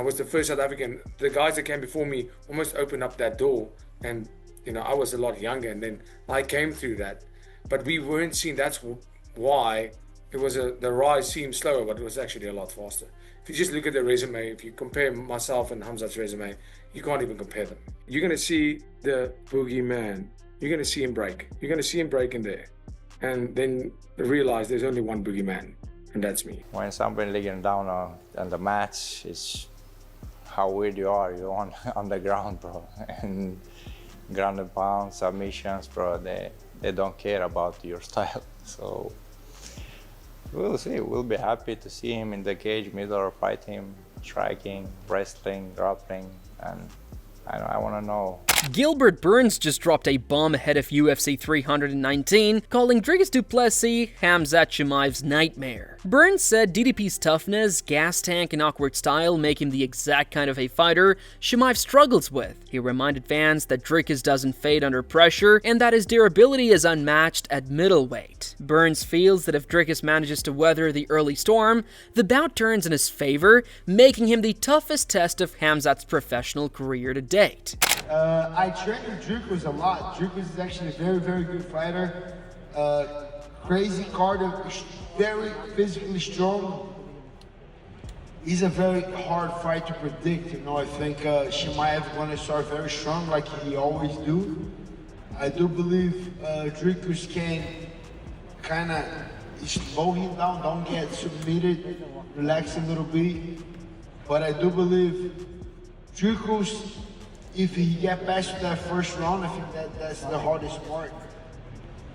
I was the first South African. The guys that came before me almost opened up that door, and I was a lot younger, and then I came through that. But we weren't seen. That's why it was the rise seemed slower, but it was actually a lot faster. If you just look at the resume, if you compare myself and Khamzat's resume, you can't even compare them. You're going to see the boogeyman. You're going to see him break. You're going to see him break in there. And then realize there's only one boogeyman, and that's me. When somebody laying down on the match, it's how weird you are. You're on the ground, bro. And ground and pound, submissions, bro, they don't care about your style. So we'll see. We'll be happy to see him in the cage, middle, or fight him, striking, wrestling, grappling, and I want to know. Gilbert Burns just dropped a bomb ahead of UFC 319, calling Dricus Du Plesis Khamzat Chimaev's nightmare. Burns said DDP's toughness, gas tank, and awkward style make him the exact kind of a fighter Chimaev struggles with. He reminded fans that Dricus doesn't fade under pressure and that his durability is unmatched at middleweight. Burns feels that if Dricus manages to weather the early storm, the bout turns in his favor, making him the toughest test of Khamzat's professional career to date. I trained with Dricus a lot. Dricus is actually a very, very good fighter. Crazy cardio, very physically strong. He's a very hard fight to predict. I think Chimaev is going to start very strong like he always do. I do believe Dricus can kind of slow him down, don't get submitted, relax a little bit. But I do believe Dricus, if he get past that first round, I think that's the hardest part.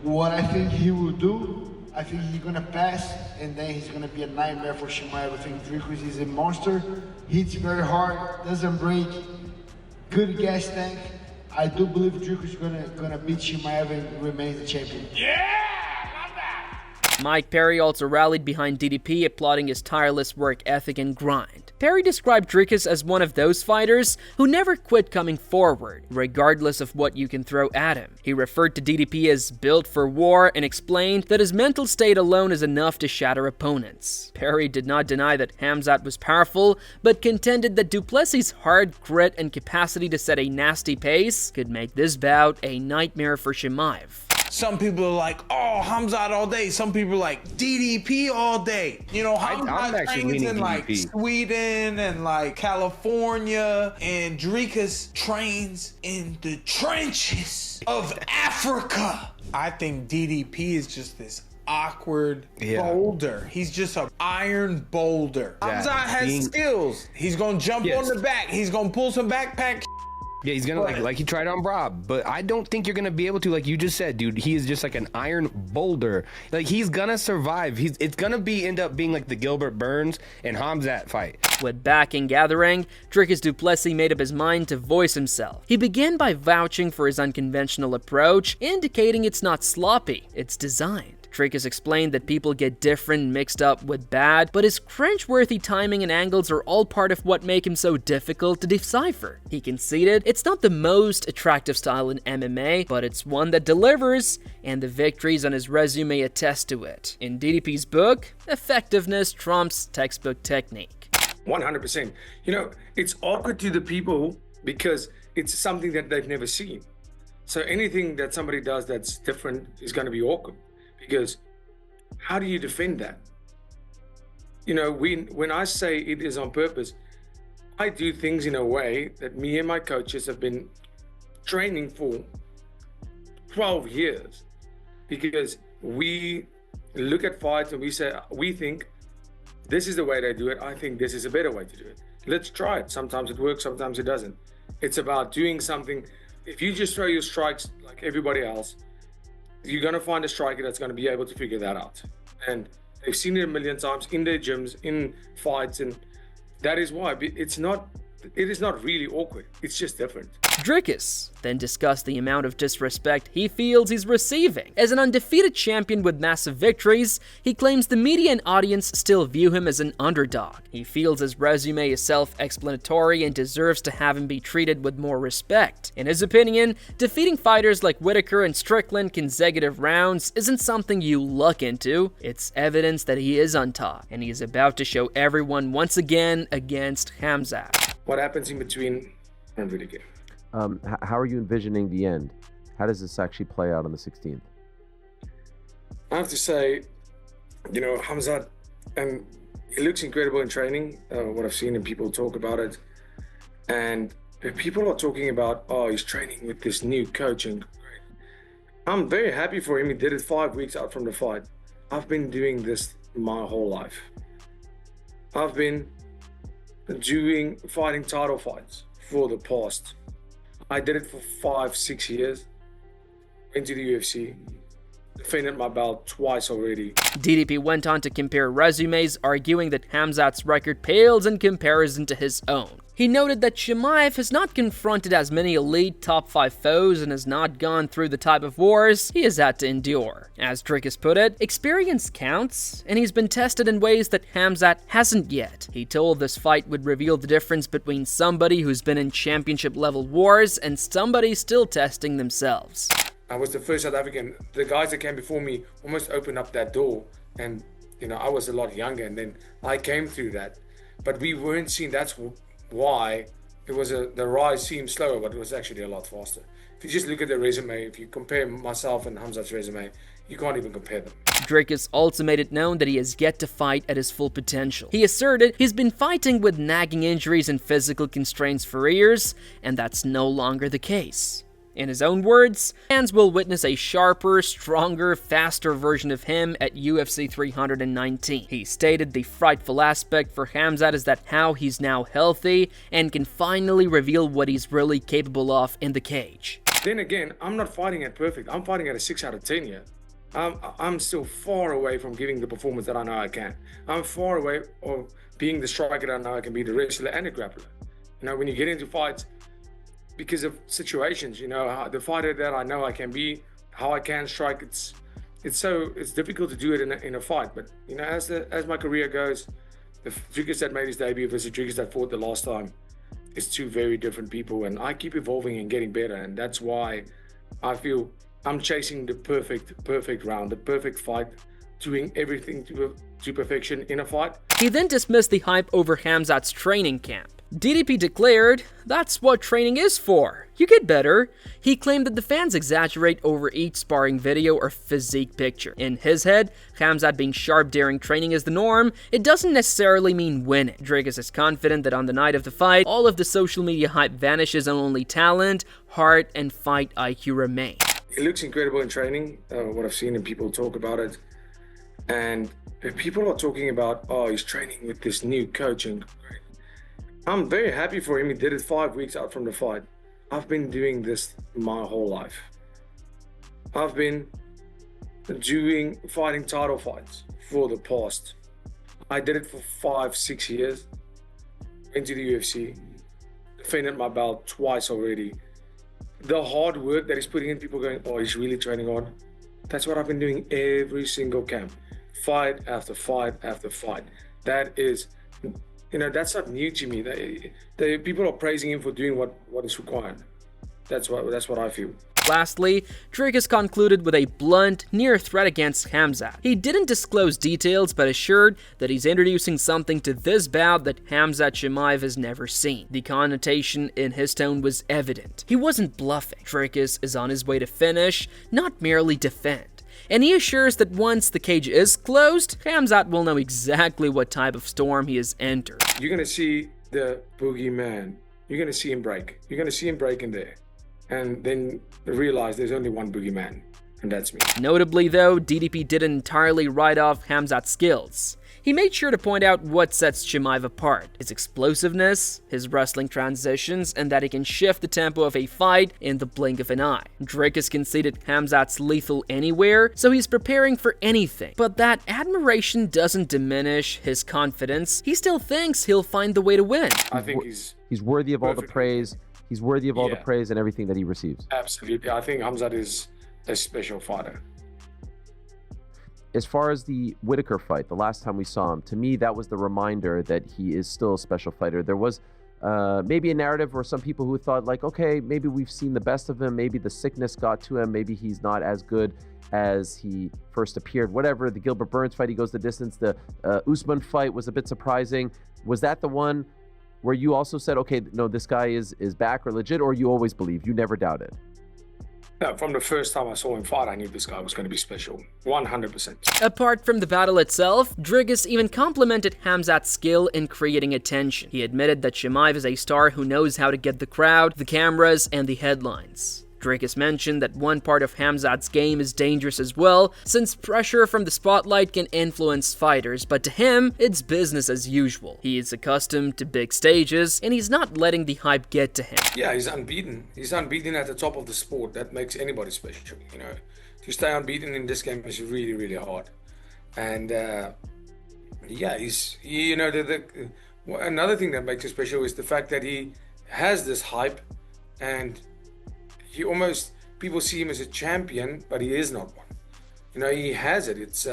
What I think he will do, I think he's gonna pass, and then he's gonna be a nightmare for Chimaev. I think Dricus is a monster, hits very hard, doesn't break, good gas tank. I do believe Dricus is gonna beat Chimaev and remain the champion. Yeah! Mike Perry also rallied behind DDP, applauding his tireless work ethic and grind. Perry described Dricus as one of those fighters who never quit coming forward, regardless of what you can throw at him. He referred to DDP as built for war and explained that his mental state alone is enough to shatter opponents. Perry did not deny that Khamzat was powerful, but contended that Du Plessis' hard grit and capacity to set a nasty pace could make this bout a nightmare for Chimaev. Some people are like, oh, Khamzat all day. Some people are like, DDP all day. Khamzat trains in like Sweden and like California, and Dricus trains in the trenches of Africa. I think DDP is just this awkward boulder. He's just an iron boulder. Khamzat has skills. He's gonna jump on the back. He's gonna pull some backpack. Yeah, he's gonna like he tried on Rob, but I don't think you're gonna be able to, like you just said, dude. He is just like an iron boulder. Like, he's gonna survive. It's gonna end up being like the Gilbert Burns and Khamzat fight. With backing gathering, Dricus Du Plesis made up his mind to voice himself. He began by vouching for his unconventional approach, indicating it's not sloppy, it's designed. Dricus explained that people get different mixed up with bad, but his cringe-worthy timing and angles are all part of what make him so difficult to decipher. He conceded it's not the most attractive style in MMA, but it's one that delivers, and the victories on his resume attest to it. In DDP's book, effectiveness trumps textbook technique. 100%. It's awkward to the people because it's something that they've never seen. So anything that somebody does that's different is going to be awkward. Because how do you defend that? When I say it is on purpose, I do things in a way that me and my coaches have been training for 12 years. Because we look at fights and we think this is the way they do it. I think this is a better way to do it. Let's try it. Sometimes it works, sometimes it doesn't. It's about doing something. If you just throw your strikes like everybody else, you're going to find a striker that's going to be able to figure that out. And they've seen it a million times in their gyms, in fights, and that is why. It's not It is not really awkward. It's just different. Dricus then discussed the amount of disrespect he feels he's receiving. As an undefeated champion with massive victories, he claims the media and audience still view him as an underdog. He feels his resume is self-explanatory and deserves to have him be treated with more respect. In his opinion, defeating fighters like Whitaker and Strickland consecutive rounds isn't something you luck into. It's evidence that he is on top, and he is about to show everyone once again against Khamzat. What happens in between, I don't really care. How are you envisioning the end? How does this actually play out on the 16th? I have to say, Khamzat, he looks incredible in training, what I've seen and people talk about it. And if people are talking about, oh, he's training with this new coach, and I'm very happy for him. He did it 5 weeks out from the fight. I've been doing this my whole life. I've been fighting title fights for the past. I did it for 5-6 years. Into the UFC. Defended my belt twice already. DDP went on to compare resumes, arguing that Khamzat's record pales in comparison to his own. He noted that Chimaev has not confronted as many elite top 5 foes and has not gone through the type of wars he has had to endure. As Dricus put it, experience counts, and he's been tested in ways that Khamzat hasn't yet. He told this fight would reveal the difference between somebody who's been in championship-level wars and somebody still testing themselves. I was the first South African. The guys that came before me almost opened up that door, and I was a lot younger, and then I came through that. But we weren't seen. That's why it was the rise seemed slower, but it was actually a lot faster. If you just look at the resume, if you compare myself and Khamzat's resume, you can't even compare them. Dricus also made it known that he has yet to fight at his full potential. He asserted he's been fighting with nagging injuries and physical constraints for years, and that's no longer the case. In his own words, fans will witness a sharper, stronger, faster version of him at UFC 319. He stated the frightful aspect for Khamzat is that how he's now healthy and can finally reveal what he's really capable of in the cage. Then again, I'm not fighting at perfect. I'm fighting at a 6 out of 10 here. I'm still far away from giving the performance that I know I can. I'm far away of being the striker that I know I can be, the wrestler and the grappler. When you get into fights, because of situations, the fighter that I know I can be, how I can strike, it's difficult to do it in a fight. But as my career goes, the Dricus that made his debut versus Dricus that fought the last time, it's two very different people, and I keep evolving and getting better, and that's why I feel I'm chasing the perfect round, the perfect fight, doing everything to perfection in a fight. He then dismissed the hype over Khamzat's training camp. DDP declared, "That's what training is for. You get better." He claimed that the fans exaggerate over each sparring video or physique picture. In his head, Khamzat being sharp during training is the norm. It doesn't necessarily mean winning. Dricus is confident that on the night of the fight, all of the social media hype vanishes and only talent, heart, and fight IQ remain. It looks incredible in training, what I've seen and people talk about it. And if people are talking about, oh, he's training with this new coach, and I'm very happy for him. He did it 5 weeks out from the fight. I've been doing this my whole life. I've been fighting title fights for the past. I did it for 5-6 years. Into the UFC. Defended my belt twice already. The hard work that he's putting in, people going, oh, he's really training hard. That's what I've been doing every single camp. Fight after fight after fight. That is... that's not new to me. The people are praising him for doing what is required. That's what I feel. Lastly, Dricus concluded with a blunt, near threat against Khamzat. He didn't disclose details, but assured that he's introducing something to this bout that Khamzat Chimaev has never seen. The connotation in his tone was evident. He wasn't bluffing. Dricus is on his way to finish, not merely defend. And he assures that once the cage is closed, Khamzat will know exactly what type of storm he has entered. You're going to see the boogeyman. You're going to see him break. You're going to see him break in there. And then realize there's only one boogeyman, and that's me. Notably though, DDP didn't entirely write off Khamzat's skills. He made sure to point out what sets Chimaev apart: his explosiveness, his wrestling transitions, and that he can shift the tempo of a fight in the blink of an eye. Dricus conceded Khamzat's lethal anywhere, so he's preparing for anything. But that admiration doesn't diminish his confidence. He still thinks he'll find the way to win. I think he's worthy of all the praise. He's worthy of all the praise and everything that he receives. Absolutely. I think Khamzat is a special fighter. As far as the Whitaker fight, the last time we saw him, to me, that was the reminder that he is still a special fighter. There was maybe a narrative or some people who thought like, okay, maybe we've seen the best of him. Maybe the sickness got to him. Maybe he's not as good as he first appeared. Whatever, the Gilbert Burns fight, he goes the distance. The Usman fight was a bit surprising. Was that the one where you also said, okay, no, this guy is back or legit, or you always believed, you never doubted? No, from the first time I saw him fight, I knew this guy was going to be special. 100%. Apart from the battle itself, Dricus even complimented Khamzat's skill in creating attention. He admitted that Chimaev is a star who knows how to get the crowd, the cameras, and the headlines. Dricus mentioned that one part of Khamzat's game is dangerous as well, since pressure from the spotlight can influence fighters, but to him, it's business as usual. He is accustomed to big stages, and he's not letting the hype get to him. Yeah, he's unbeaten. He's unbeaten at the top of the sport. That makes anybody special, you know. To stay unbeaten in this game is really, really hard. And yeah, another thing that makes him special is the fact that he has this hype, and people see him as a champion, but he is not one. You know, he has it. It's,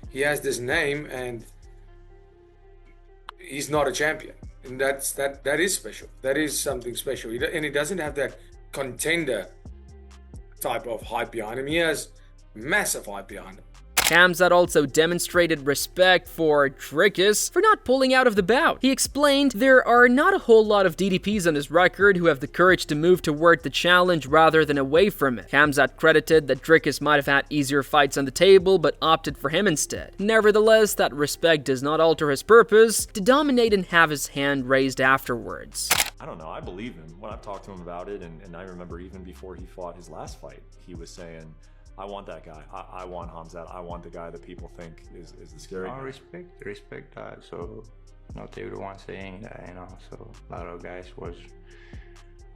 he has this name, and he's not a champion. And that is special. That is something special. And he doesn't have that contender type of hype behind him. He has massive hype behind him. Khamzat also demonstrated respect for Dricus for not pulling out of the bout. He explained there are not a whole lot of DDPs on his record who have the courage to move toward the challenge rather than away from it. Khamzat credited that Dricus might have had easier fights on the table but opted for him instead. Nevertheless, that respect does not alter his purpose to dominate and have his hand raised afterwards. I don't know, I believe him. When I've talked to him about it, and I remember even before he fought his last fight, he was saying, I want that guy. I want Khamzat. I want the guy that people think is the scary guy. Respect that. So not everyone saying that, you know. So a lot of guys was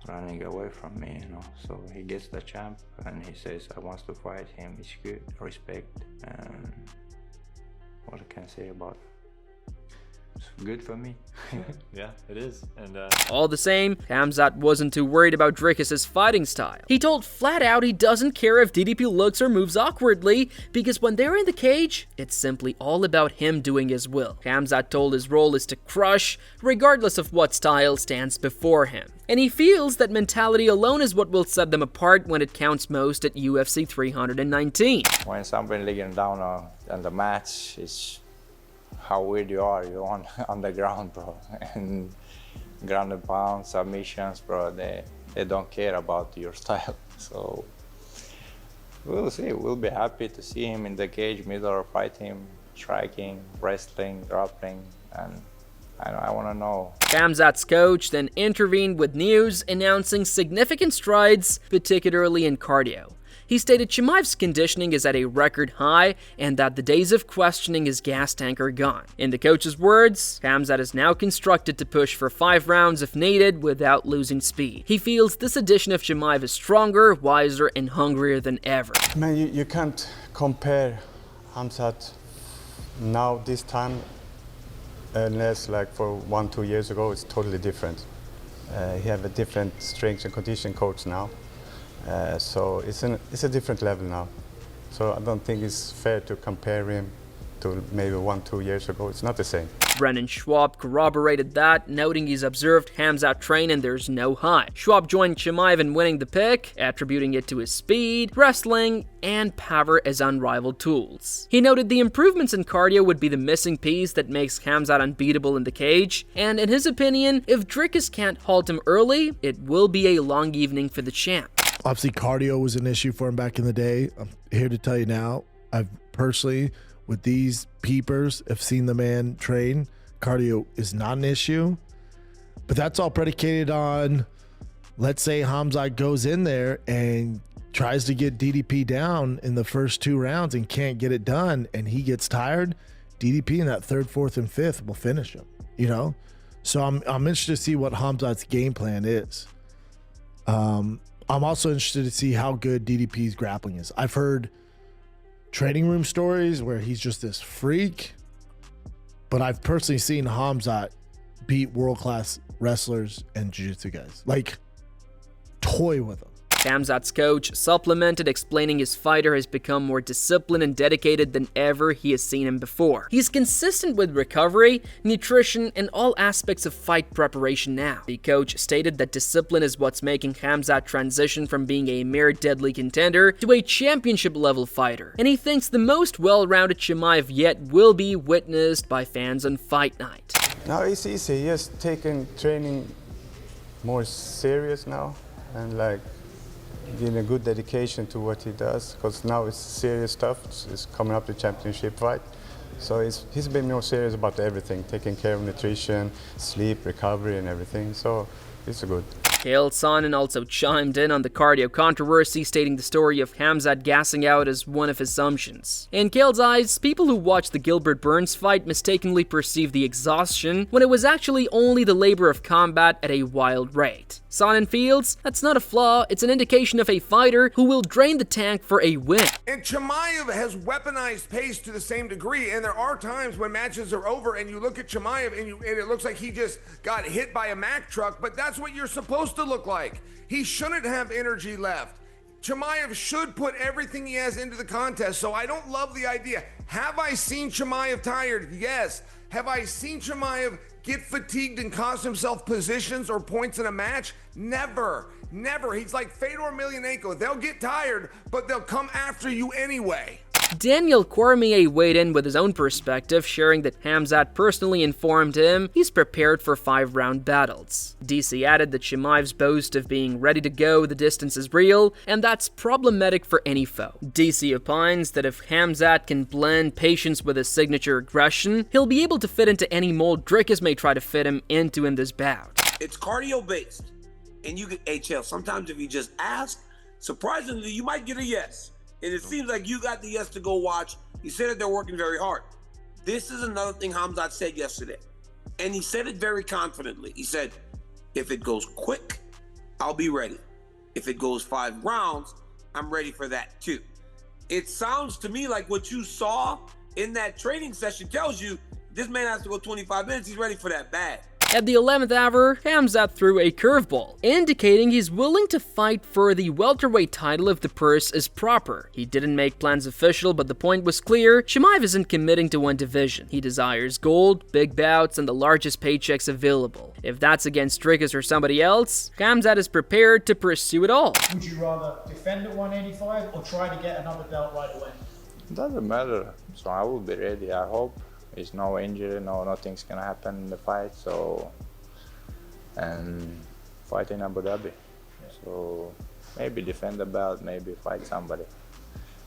running away from me, you know. So he gets the champ and he says I want to fight him. It's good. Respect. And what I can say about it. It's good for me. Yeah, it is. And all the same, Khamzat wasn't too worried about Dricus' fighting style. He told flat out he doesn't care if DDP looks or moves awkwardly, because when they're in the cage, it's simply all about him doing his will. Khamzat told his role is to crush, regardless of what style stands before him. And he feels that mentality alone is what will set them apart when it counts most at UFC 319. When somebody laying down on the match, it's how weird you are. You're on the ground, bro. And ground and pound, submissions, bro, they don't care about your style. So we'll see. We'll be happy to see him in the cage, middle, or fight him, striking, wrestling, grappling, and I want to know. Khamzats coach then intervened with news announcing significant strides, particularly in cardio. He stated Chimaev's conditioning is at a record high and that the days of questioning his gas tank are gone. In the coach's words, Khamzat is now constructed to push for 5 rounds if needed without losing speed. He feels this edition of Chimaev is stronger, wiser, and hungrier than ever. Man, you can't compare Khamzat now this time unless like for 1-2 years ago. It's totally different. He have a different strength and condition coach now. So it's a different level now. So I don't think it's fair to compare him to maybe 1-2 years ago. It's not the same. Brennan Schaub corroborated that, noting he's observed Khamzat train and there's no high. Schaub joined Chimaev in winning the pick, attributing it to his speed, wrestling, and power as unrivaled tools. He noted the improvements in cardio would be the missing piece that makes Khamzat unbeatable in the cage, and in his opinion, if Dricus can't halt him early, it will be a long evening for the champ. Obviously, cardio was an issue for him back in the day. I'm here to tell you now, I've personally, with these peepers, have seen the man train. Cardio is not an issue, but that's all predicated on, let's say Khamzat goes in there and tries to get DDP down in the first 2 rounds and can't get it done, and he gets tired DDP in that 3rd, 4th, and 5th will finish him, you know? So I'm interested to see what Khamzat's game plan is. I'm also interested to see how good DDP's grappling is. I've heard training room stories where he's just this freak, but I've personally seen Khamzat beat world-class wrestlers and jiu-jitsu guys. Like, toy with them. Khamzats coach supplemented, explaining his fighter has become more disciplined and dedicated than ever he has seen him before. He's consistent with recovery, nutrition, and all aspects of fight preparation now. The coach stated that discipline is what's making Khamzat transition from being a mere deadly contender to a championship-level fighter, and he thinks the most well-rounded Chimaev yet will be witnessed by fans on fight night. No, it's easy. He has taken training more serious now, and like giving a good dedication to what he does, because now it's serious stuff. It's coming up to championship fight. So he's been more serious about everything, taking care of nutrition, sleep, recovery, and everything. So it's good. Chael Sonnen also chimed in on the cardio controversy, stating the story of Khamzat gassing out as one of his assumptions. In Chael's eyes, people who watched the Gilbert Burns fight mistakenly perceived the exhaustion when it was actually only the labor of combat at a wild rate. Sonnen feels that's not a flaw, it's an indication of a fighter who will drain the tank for a win. And Chimaev has weaponized pace to the same degree, and there are times when matches are over and you look at Chimaev and it looks like he just got hit by a Mack truck, but that's what you're supposed to look like. He shouldn't have energy left. Chimaev should put everything he has into the contest, so I don't love the idea. Have I seen Chimaev tired? Yes. Have I seen Chimaev get fatigued and cost himself positions or points in a match? Never. Never. He's like Fedor Emelianenko. They'll get tired, but they'll come after you anyway. Daniel Cormier weighed in with his own perspective, sharing that Khamzat personally informed him he's prepared for 5-round battles. DC added that Chimaev's boast of being ready to go the distance is real, and that's problematic for any foe. DC opines that if Khamzat can blend patience with his signature aggression, he'll be able to fit into any mold Dricus may try to fit him into in this bout. It's cardio-based, and you get HL. Sometimes if you just ask, surprisingly, you might get a yes. And it seems like you got the yes to go watch. He said that they're working very hard. This is another thing Khamzat said yesterday. And he said it very confidently. He said, if it goes quick, I'll be ready. If it goes 5 rounds, I'm ready for that too. It sounds to me like what you saw in that training session tells you this man has to go 25 minutes. He's ready for that bad. At the 11th hour, Khamzat threw a curveball, indicating he's willing to fight for the welterweight title if the purse is proper. He didn't make plans official, but the point was clear. Chimaev isn't committing to one division. He desires gold, big bouts, and the largest paychecks available. If that's against Dricus or somebody else, Khamzat is prepared to pursue it all. Would you rather defend at 185 or try to get another belt right away? It doesn't matter. So I will be ready, I hope. There's no injury, nothing's gonna happen in the fight, so, and fight in Abu Dhabi. So maybe defend the belt, maybe fight somebody.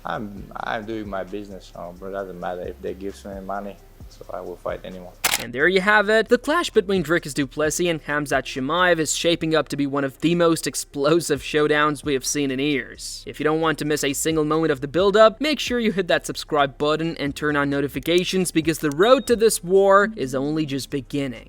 I'm doing my business, so it doesn't matter if they give me money, so I will fight anyone. And there you have it. The clash between Dricus Du Plesis and Khamzat Chimaev is shaping up to be one of the most explosive showdowns we have seen in years. If you don't want to miss a single moment of the build-up, make sure you hit that subscribe button and turn on notifications, because the road to this war is only just beginning.